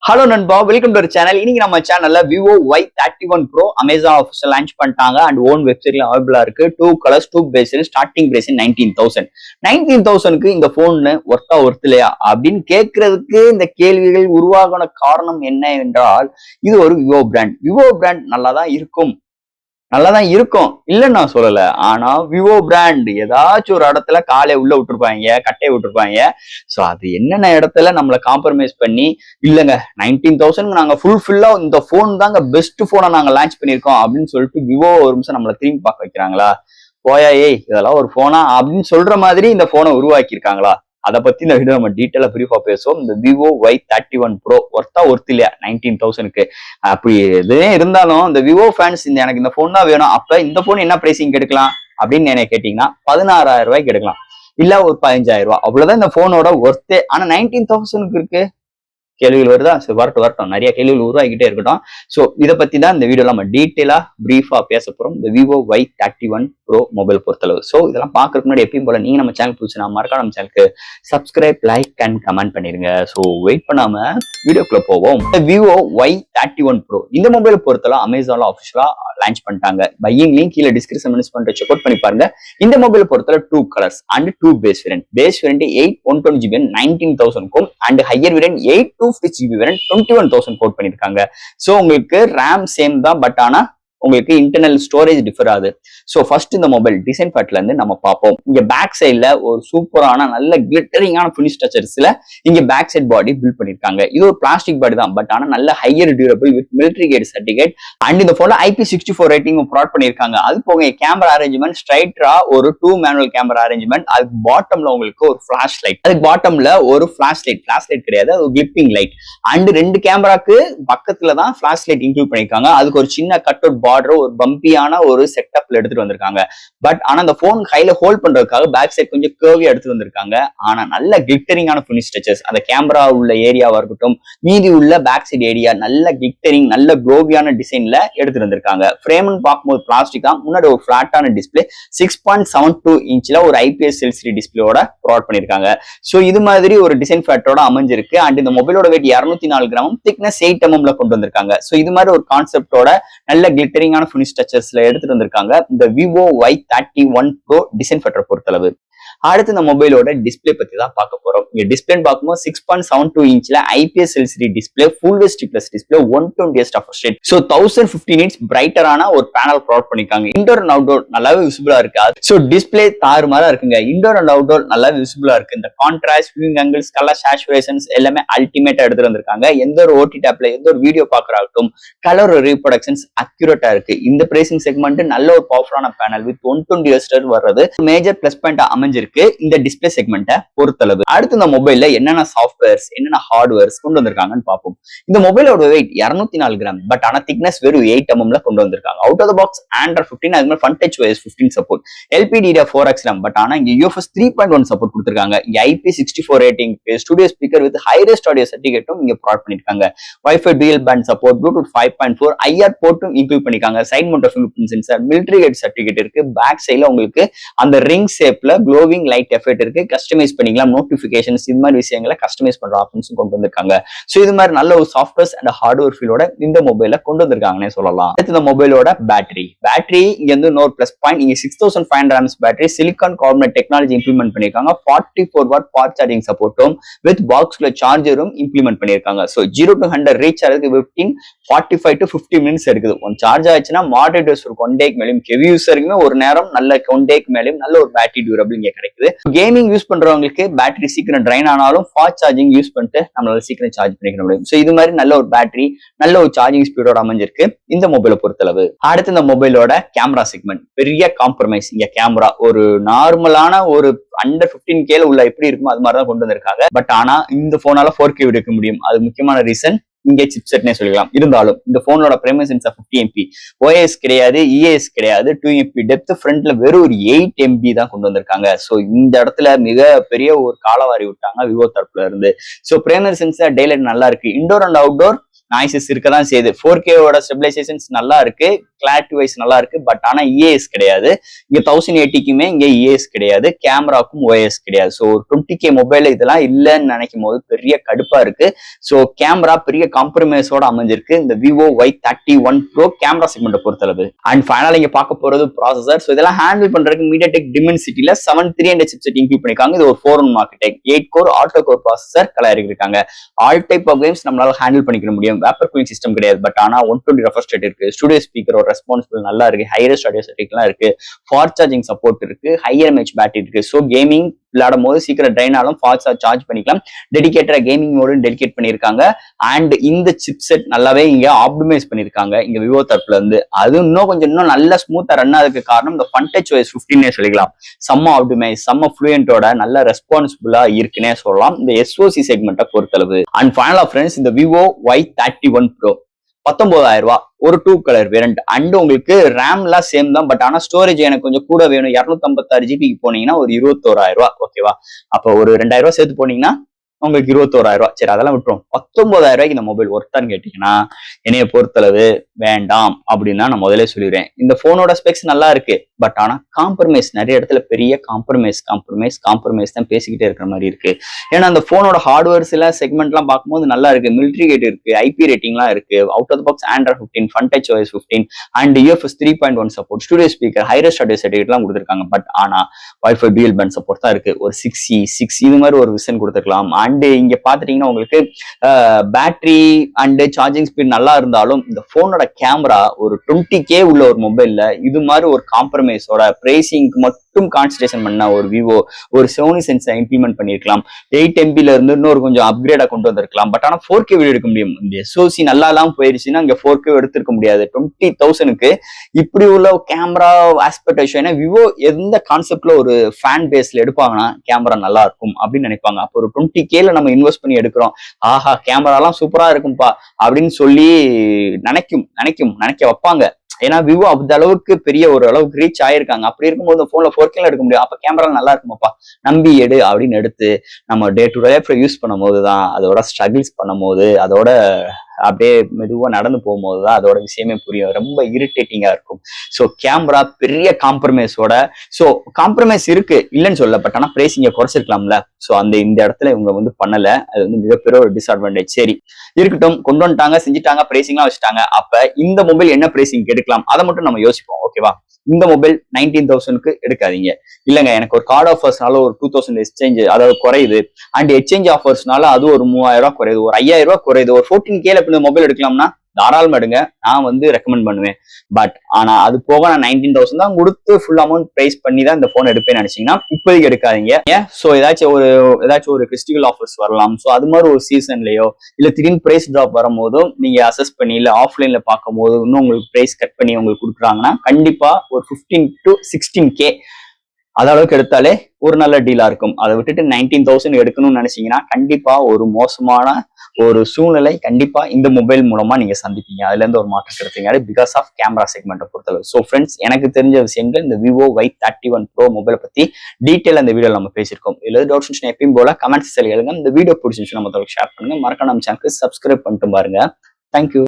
Hello நண்பா, welcome to channel. இன்னைக்கு நம்ம சேனல்ல விவோ Y31 Pro அமேசான் ஆஃபீஸில் லான்ச் பண்ணிட்டாங்க அண்ட் ஓன் வெப்சைட்ல அவைலபிளா இருக்கு. 2 கலர்ஸ் 2 பேஸ் ஸ்டார்டிங் பிரைஸ் 19,000 இந்த போன் ஒர்த் இல்லையா அப்படின்னு கேட்கறதுக்கு இந்த கேள்விகள் உருவாகின காரணம் என்ன என்றால், இது ஒரு விவோ பிராண்ட் நல்லா தான் இருக்கும் இல்லைன்னு நான் சொல்லல. ஆனா விவோ பிராண்ட் ஏதாச்சும் ஒரு இடத்துல காலை உள்ள விட்டுருப்பாங்க, கட்டையை விட்டுருப்பாங்க. சோ அது என்னென்ன இடத்துல நம்மளை காம்ப்ரமைஸ் பண்ணி இல்லைங்க 19,000 நாங்க ஃபுல்ஃபில்லா இந்த போன் தாங்க பெஸ்ட் போனை நாங்க லான்ச் பண்ணிருக்கோம் அப்படின்னு சொல்லிட்டு விவோ ஒரு நிமிஷம் நம்மளை திரும்பி பார்க்க வைக்கிறாங்களா? போயா இதெல்லாம் ஒரு போனா அப்படின்னு சொல்ற மாதிரி இந்த போனை உருவாக்கி இருக்காங்களா? அதை பத்தி இந்த வீடியோ நம்ம டீட்டெயிலா பிரீஃபா பேசுவோம். இந்த விவோ Y31 Pro ஒர்த் இல்லையா 19,000க்கு? அப்படி எதுவே இருந்தாலும் இந்த விவோ ஃபேன்ஸ் எனக்கு இந்த போன் தான் வேணும், அப்ப இந்த போன் என்ன பிரைசிங் எடுக்கலாம் அப்படின்னு என்ன கேட்டீங்கன்னா 16,000 ரூபாய்க்கு எடுக்கலாம், இல்ல ஒரு 15,000 ரூபாய், அவ்வளவுதான் இந்த போனோட ஒர்த்தே. ஆனா 19,000க்கு இருக்கு கேள்விகள் வருதா? சரி, வரட்டும் நிறைய கேள்விகள் உருவாகிக்கிட்டே இருக்கட்டும். ஸோ இதை பத்தி தான் இந்த வீடியோல நம்ம டீட்டெயிலா பிரீஃபா பேச போறோம் இந்த விவோ Y31 Pro மொபைல் பொறுத்தளவு. ஸோ இதெல்லாம் பாக்குறதுக்கு முன்னாடி எப்பயும் போல நீங்க நம்ம சேனல் புதுசு நான் மறக்காம நம்ம சேனலுக்கு சப்ஸ்கிரைப், லைக் அண்ட் கமெண்ட் பண்ணிருங்க. ஸோ வெயிட் பண்ணாம வீடியோக்குள்ள போவோம். விவோ Y31 Pro இந்த மொபைல் பொறுத்தளவு அமேசான்ல ஆஃபிஷியலா லான்ச் பண்ணிட்டாங்க. பையிங் லிங்க் கீழே டிஸ்கிரிப்ஷன் பண்ற செக் அவுட் பண்ணி பாருங்க. இந்த மொபைல் பொறுத்தளவு 2 colours and 2 base variant 8 120GB 19,000க்கும் and higher variant 8 256GB variant 21,000 quote பண்ணிருக்காங்க. சோ உங்களுக்கு ரேம் சேம் தான், பட் ஆனா உங்களுக்கு இன்டர்னல் ஸ்டோரேஜ் டிஃபர் ஆகுது. ஸோ ஃபர்ஸ்ட் இந்த மொபைல் டிசைன் பார்ட்ல இருந்து நம்ம பார்ப்போம். இங்க பேக் சைட்ல ஒரு சூப்பரான நல்ல கிளிட்டரிங்கான ஃபினிஷ் டச்சர்ஸ்ல இங்க பேக் சைட் பாடி பில்ட் பண்ணிருக்காங்க. இது ஒரு பிளாஸ்டிக் பாடி தான், பட் ஆனா நல்ல higher durable with military grade certificate and இந்த போன்ல IP64 ரேட்டிங் ப்ராட் பண்ணிருக்காங்க. அது போக கேமரா அரேஞ்ச்மெண்ட் ஸ்ட்ரைட்டா ஒரு 2 மேனுவல் கேமரா அரேஞ்ச்மெண்ட். அதுக்கு பாட்டம்ல உங்களுக்கு ஒரு ஃபிளாஷ் லைட், அதுக்கு பாட்டம்ல ஒரு ஃபிளாஷ் லைட் கிடையாது, அது கிளிப்பிங் லைட். அண்ட் 2 கேமராக்கு பக்கத்துல தான் ஃபிளாஷ் லைட் இன்க்ளூட் பண்ணிருக்காங்க. அதுக்கு ஒரு சின்ன கட் அவுட் பார்டர் ஒரு பம்பியான ஒரு செட்டப்ல எடுத்துட்டு வந்திருக்காங்க. பட் ஆனா அந்த போன் கையில ஹோல்ட் பண்றதுக்காக பேக் சைட் கொஞ்சம் கர்வியா எடுத்துட்டு வந்திருக்காங்க. ஆனா நல்ல கிளிட்டரிங்கான ஃபினிஷ் டச்சஸ், அந்த கேமரா உள்ள ஏரியாவா இருக்கட்டும், மீதி உள்ள பேக் சைட் ஏரியா நல்ல கிளிட்டரிங் நல்ல க்ளோவியான டிசைன்ல எடுத்துட்டு வந்திருக்காங்க. ஃப்ரேம்னு பார்க்கும்போது பிளாஸ்டிக் தான், முன்னாடி ஒரு பிளாட்டான டிஸ்பிளே 6.72 இன்ச்ல ஒரு IPS LCD டிஸ்பிளேயோட ப்ரொவைட் பண்ணிருக்காங்க. சோ இது மாதிரி ஒரு டிசைன் ஃபேக்டரோட அமைஞ்சிருக்கு. அண்ட் இந்த மொபைலோட வெயிட் 204 கிராம், திக்னஸ் 8 mm கொண்டு வந்திருக்காங்க. சோ இது மாதிரி ஒரு கான்செப்டோட நல்ல கிளிட்டரிங்கான ஃபினிஷ் டச்சஸ்ல எடுத்துட்டு வந்திருக்காங்க இந்த Vivo Y31 Pro design factor பொறுத்தளவு. அடுத்து இந்த மொபைலோட டிஸ்பிளே பத்தி தான் பார்க்க போறோம். இங்க டிஸ்பிளே பார்க்கும்போது 6.72 இன்ச்ல IPS LCD display, full HD plus display, 120Hz refresh rate. So 1050 nits பிரைட்டரான ஒரு பேனல் ப்ரொவைட் பண்ணிருக்காங்க. இன்டோர் அண்ட் அவுட்டோர் நல்லாவே விசிபிளா இருக்கு. சோ டிஸ்பிளே தாறுமாறா இருக்குங்க. இன்டோர் அண்ட் அவுட்டோர் நல்லாவே விசிபிளா இருக்கு. இந்த contrast, viewing angles, colour saturations எல்லாமே அல்டிமேட்டா எடுத்துட்டு வந்திருக்காங்க. எந்த ஒரு OTT ஆப்ல எந்த ஒரு வீடியோ பாக்குறாகட்டும் கலர் ரீப்ரொடக்ஷன்ஸ் அக்யூரேட்டா இருக்கு. இந்த பிரைசிங் செக்மெண்ட் நல்ல ஒரு பவர்ஃபுல்லான பேனல் வித் 120Hz வர்றது மேஜர் பிளஸ் பாயிண்ட் அமைஞ்சிருக்கு இந்த டிஸ்பிளே செக்மெண்ட்டை பொறுத்தளவு. அடுத்து இந்த மொபைல்ல என்னென்ன சாஃப்ட்வேர்ஸ் என்னென்ன ஹார்ட்வேர்ஸ் கொண்டு வந்திருக்காங்கன்னு பார்ப்போம். இந்த மொபைலோட வெயிட் 204 கிராம், பட் ஆனா திக்னஸ் வெறும் 8 mm கொண்டு வந்திருக்காங்க. Out of the box Android 15, அது மாதிரி FunTouchOS 15 support, LPDDR4X RAM, but ஆனா இங்க UFS 3.1 சப்போர்ட் கொடுத்திருக்காங்க. IP64 rating, studio speaker with highest audio சர்டிபிகேட்டும் இங்க ப்ரொவைட் பண்ணிருக்காங்க. Wi-Fi dual band support, Bluetooth 5.4, IR போர்ட்டும் இன்க்ளூட் பண்ணிருக்காங்க. Side mount fingerprint sensor, military grade certificate இருக்கு. பேக் சைடுல உங்களுக்கு அந்த ரிங் ஷேப்ல க்ளோவிங் லைட் எஃபெக்ட் இருக்கு. கஸ்டமைஸ் பண்ணிக்கலாம். நோட்டிபிகேஷன்ஸ் இது மாதிரி விஷயங்களை கஸ்டமைஸ் பண்ற ஆப்ஷன்ஸும் கொண்டு வந்திருக்காங்க. சோ இது மாதிரி நல்ல ஒரு சாஃப்ட்வேர்ஸ் அண்ட் ஹார்ட்வேர் ஃபீலோட இந்த மொபைல கொண்டு வந்திருக்காங்கன்னே சொல்லலாம். அடுத்து இந்த மொபைலோட பேட்டரி இங்க வந்து இன்னொரு பிளஸ் பாயிண்ட். இங்க 6500 mAh battery, silicon carbonate technology implement பண்ணிருக்காங்க. 44 வாட் ஃபாஸ்ட் சார்ஜிங் சப்போர்ட்டும் வித் பாக்ஸ்ல சார்ஜரும் இம்ப்ளிமெண்ட் பண்ணிருக்காங்க. சோ 0 to 100 ரீச் ஆகிறதுக்கு 45 to 50 மினிட்ஸ் எடுக்குது. ஒன் சார்ஜ் ஆச்சுன்னா மாடரேட் யூஸ் ஒரு 1 டேக்கு மேலும், ஹெவி யூஸருக்குமே ஒரு நேரம் நல்ல 1 டேக்கு மேலும் நல்ல ஒரு பேட்டரி டியூரபிள் இங்க கிடைக்குது. கேமிங் யூஸ் பண்றவங்களுக்கு பேட்டரி சீக்கிரம் ட்ரைன் ஆனாலும் ஃபாஸ்ட் சார்ஜிங் யூஸ் பண்ணிட்டு நம்மளால சீக்கிரம் சார்ஜ் பண்ணிக்க முடியும். சோ இது மாதிரி நல்ல ஒரு பேட்டரி நல்ல ஒரு சார்ஜிங் ஸ்பீடோட அமைஞ்சிருக்கு இந்த மொபைலை பொறுத்தளவு. அடுத்து இந்த மொபைலோட கேமரா செக்மெண்ட் பெரிய காம்ப்ரமைஸ். இங்க கேமரா ஒரு நார்மலான ஒரு அண்டர் 15K உள்ள எப்படி இருக்குமோ அது மாதிரிதான் கொண்டு வந்திருக்காங்க. பட் ஆனா இந்த போனால 4K எடுக்க முடியும். அது முக்கியமான ரீசன் இங்கே சிப்செட்னே சொல்லிக்கலாம். இருந்தாலும் இந்த போனோட பிரைமரி சென்சார் 50 MP, OIS கிடையாது, EIS கிடையாது, 2 MP டெப்த், ஃப்ரண்ட்ல வெறும் ஒரு 8 MB தான் கொண்டு வந்திருக்காங்க. சோ இந்த இடத்துல மிக பெரிய ஒரு காலவாரி விட்டாங்க விவோ தரப்புல இருந்து. சோ பிரைமரி சென்சார் டேலைட் நல்லா இருக்கு. இன்டோர் அண்ட் அவுட்டோர் நாய்ஸஸ் இருக்க தான் செய்யுது. 4K ஸ்டெபிலைசேஷன்ஸ் நல்லா இருக்கு, கிளாரிட்டி வைஸ் நல்லா இருக்கு. பட் ஆனா இஏஎஸ் கிடையாது. இங்க 1080க்குமே இங்க இஏஎஸ் கிடையாது, கேமராக்கும் ஓஎஸ் கிடையாது. ஸோ 20K மொபைல் இதெல்லாம் இல்லைன்னு நினைக்கும் போது பெரிய கடுப்பா இருக்கு. ஸோ கேமரா பெரிய காம்ப்ரமைஸோட அமைஞ்சிருக்கு இந்த விவோ Y31 Pro கேமரா செக்மெண்ட்டை பொறுத்தளவு. அண்ட் ஃபைனலா இங்க பார்க்க போறது ப்ராசஸர். ஸோ இதெல்லாம் ஹேண்டில் பண்றதுக்கு மீடியாடெக் டிமென்சிட்டியில 7-300 சிப்செட் இன்க்ளூட் பண்ணிருக்காங்க. இது ஒரு 4-in market 8 core Alto core processor colour இருக்காங்க. ஆல் டைப் ஆஃப் கேம்ஸ் நம்மளால ஹேண்டில் பண்ணிக்க முடியும். வேப்பர் கூலிங் சிஸ்டம் கிடையாது. பட் ஆனா 120 ரெஃப்ரெஷ் ரேட் இருக்கு. ஸ்டுடியோ ஸ்பீக்கர் ரெஸ்பான்சிபிள் நல்லா இருக்கு. ஹையஸ்ட் ஆடியோ செட்டிங்லாம் இருக்கு. ஃபாஸ்ட் சார்ஜிங் சப்போர்ட் இருக்கு. ஹையர் எம்ஏஹெச் பேட்டரி இருக்கு. ஸோ கேமிங் விளையாடும் போது சீக்கிரம் ட்ரைன் ஆகும், ஃபாஸ்டா சார்ஜ் பண்ணிக்கலாம். டெடிகேட்டடா கேமிங் மோடு டெடிகேட் பண்ணிருக்காங்க. அண்ட் இந்த சிப் செட் நல்லாவே இங்க ஆப்டிமைஸ் பண்ணிருக்காங்க இங்க விவோ தரப்புல இருந்து. அது இன்னும் நல்ல ஸ்மூத்தா ரன் ஆகுதுக்கு காரணம் இந்த FunTouch OS 15 சொல்லிக்கலாம். செம்ம ஆப்டிமைஸ், செம்ம ஃப்ளூயன்ட்டோட நல்ல ரெஸ்பான்சிபிளா இருக்குன்னே சொல்லலாம் இந்த எஸ்ஓசி செக்மெண்ட்டை பொறுத்தளவு. அண்ட் ஃபைனலா ஃப்ரெண்ட்ஸ், இந்த விவோ Y31 Pro 19,000 ரூபாய் ஒரு 2 கலர் வேரியன்ட். அண்ட் உங்களுக்கு ரேம் எல்லாம் சேம் தான். பட் ஆனா ஸ்டோரேஜ் எனக்கு கொஞ்சம் கூட வேணும். 256 GB போனீங்கன்னா ஒரு 21,000 ரூபாய். ஓகேவா? அப்போ ஒரு 2,000 ரூபாய் சேர்த்து போனீங்கன்னா உங்களுக்கு 21,000 ரூபாய். சரி, அதெல்லாம் விட்டுரும். 19,000 ரூபாய்க்கு இந்த மொபைல் ஒர்த்தான்னு கேட்டீங்கன்னா என்னைய பொறுத்தளவு வேண்டாம் அப்படின்னு நான் முதல்ல சொல்லிடுறேன். இந்த போனோட ஸ்பெக்ஸ் நல்லா இருக்கு. பட் ஆனா காம்ப்ரமைஸ் நிறைய இடத்துல பெரிய காம்ப்ரமைஸ் தான் பேசிக்கிட்டே இருக்கிற மாதிரி இருக்கு. ஏன்னா அந்த போனோட ஹார்ட்வேர்ஸ் எல்லாம் செக்மெண்ட் எல்லாம் பார்க்கும்போது நல்லா இருக்கு. மிலிட்ரி கேட் இருக்கு, ஐபி ரேட்டிங்லாம் இருக்கு, out of the box Android 15, FunTouch OS 15 and UFS 3.1 support, studio speaker, highest audio certificate எல்லாம் கொடுத்துருக்காங்க. பட் ஆனா Wi-Fi dual band சப்போர்ட் தான் இருக்கு. ஒரு 6E இது மாதிரி ஒரு விஷன் கொடுத்துருக்கலாம். அண்ட் இங்க பாத்துட்டீங்கன்னா உங்களுக்கு பேட்டரி அண்ட் சார்ஜிங் ஸ்பீட் நல்லா இருந்தாலும் இந்த போனோட கேமரா ஒரு 20K உள்ள ஒரு மொபைல்ல இது மாதிரி ஒரு காம்ப்ரமைஸோட பிரைசிங்க்கு மட்டும் கான்சன்ட்ரேஷன் பண்ண ஒரு விவோ ஒரு சோனி சென்ஸை இம்ப்ளிமெண்ட் பண்ணிருக்கலாம். 8MBல இருந்து இன்னொரு கொஞ்சம் அப்கிரேடா கொண்டு வந்திருக்கலாம். பட் ஆனா 4K வீடியோ எடுக்க முடியும். இந்த எஸ்ஓசி நல்லா எல்லாம் போயிருச்சுன்னா இங்க 4K எடுத்திருக்க முடியாது. 20,000க்கு இப்படி உள்ள கேமரா ஆஸ்பெக்ட் ரேஷியோ. ஏன்னா விவோ எந்த கான்செப்ட்ல ஒரு ஃபேன் பேஸ்ல எடுப்பாங்கன்னா கேமரா நல்லா இருக்கும் அப்படின்னு நினைப்பாங்க. அப்போ ஒரு 20Kல நம்ம இன்வெஸ்ட் பண்ணி எடுக்கிறோம், ஆஹா கேமராலாம் சூப்பரா இருக்கும்பா அப்படின்னு சொல்லி நினைக்க வைப்பாங்க. ஏன்னா விவோ அந்த அளவுக்கு பெரிய ஒரு அளவுக்கு ரீச் ஆயிருக்காங்க. அப்படி இருக்கும்போது போன்ல 4K எடுக்க முடியும். அப்ப கேமரா நல்லா இருக்குமாப்பா, நம்பி எடு அப்படின்னு எடுத்து நம்ம டே டு டே யூஸ் பண்ணும் போதுதான் அதோட ஸ்ட்ரகிள்ஸ் பண்ணும் போது அதோட அப்படியே மெதுவா நடந்து போகும்போது தான் அதோட விஷயமே புரியும். ரொம்ப இரிட்டேட்டிங்கா இருக்கும். ஸோ கேமரா பெரிய காம்ப்ரமைஸோட, ஸோ காம்ப்ரமைஸ் இருக்கு இல்லைன்னு சொல்ல, பட் ஆனா பிரைசிங்க குறைச்சிருக்கலாம்ல. ஸோ இந்த இடத்துல இவங்க பண்ணல. அது மிகப்பெரிய ஒரு டிஸ்அட்வான்டேஜ். சரி இருக்கட்டும், கொண்டு வந்துட்டாங்க, செஞ்சுட்டாங்க, பிரைசிங்லாம் வச்சுட்டாங்க. அப்ப இந்த மொபைல் என்ன பிரைசிங் எடுக்கலாம் அதை மட்டும் நம்ம யோசிப்போம். ஓகேவா? இந்த மொபைல் 19,000க்கு எடுக்காதீங்க. இல்லங்க எனக்கு ஒரு கார்டு ஆஃபர்ஸ்னால ஒரு 2,000 எக்ஸ்சேஞ்ச் அதாவது குறையுது, அண்ட் எக்ஸ்சேஞ்ச் ஆஃபர்ஸ்னால அது ஒரு 3,000 ரூபாய் குறையுது, ஒரு 5,000 ரூபாய் குறையுது, ஒரு 14Kல இந்த மொபைல் எடுக்கலாம்னா தாராளமா எடுங்க, நான் ரெக்கமெண்ட் பண்ணுவேன். பட் ஆனா அது போக நான் 19,000 தான் கொடுத்து ஃபுல் அமௌண்ட் பிரைஸ் பண்ணி தான் இந்த போன் எடுப்பேன்னு நினைச்சீங்கன்னா இப்போதைக்கு எடுக்காதீங்க. ஏன்? ஸோ ஏதாச்சும் ஒரு ஃபெஸ்டிவல் ஆஃபர்ஸ் வரலாம். ஸோ அது மாதிரி ஒரு சீசன்லயோ இல்ல திடீர்னு பிரைஸ் டிராப் வரும்போதும் நீங்க அசஸ் பண்ணி இல்ல ஆஃப்லைன்ல பார்க்கும் போது இன்னும் உங்களுக்கு பிரைஸ் கட் பண்ணி உங்களுக்கு கொடுக்குறாங்கன்னா கண்டிப்பா ஒரு 15 to 16K அது அளவுக்கு எடுத்தாலே ஒரு நல்ல டீலா இருக்கும். அதை விட்டுட்டு 19,000 எடுக்கணும்னு நினைச்சீங்கன்னா கண்டிப்பா ஒரு மோசமான ஒரு சூழ்நிலை கண்டிப்பா இந்த மொபைல் மூலமா நீங்க சந்திப்பீங்க. அதுல இருந்து ஒரு மாற்றம் கிடைத்தீங்க பிகாஸ் ஆஃப் கேமரா செக்மெண்ட்டை பொறுத்தளவு. ஸோ ஃப்ரெண்ட்ஸ், எனக்கு தெரிஞ்ச விஷயங்கள் இந்த விவோ Y31 Pro மொபைலை பத்தி டீட்டெயில் அந்த வீடியோல நம்ம பேசியிருக்கோம். இதுல டவுட்ஸ் எப்பயும் போல கமெண்ட்ஸ் எழுதுங்க. இந்த வீடியோ பிடிச்சிருந்துச்சு நம்ம ஷேர் பண்ணுங்க. மறக்காம நம்ம சேனலுக்கு சப்ஸ்கிரைப் பண்ணிட்டு பாருங்க. தேங்க்யூ.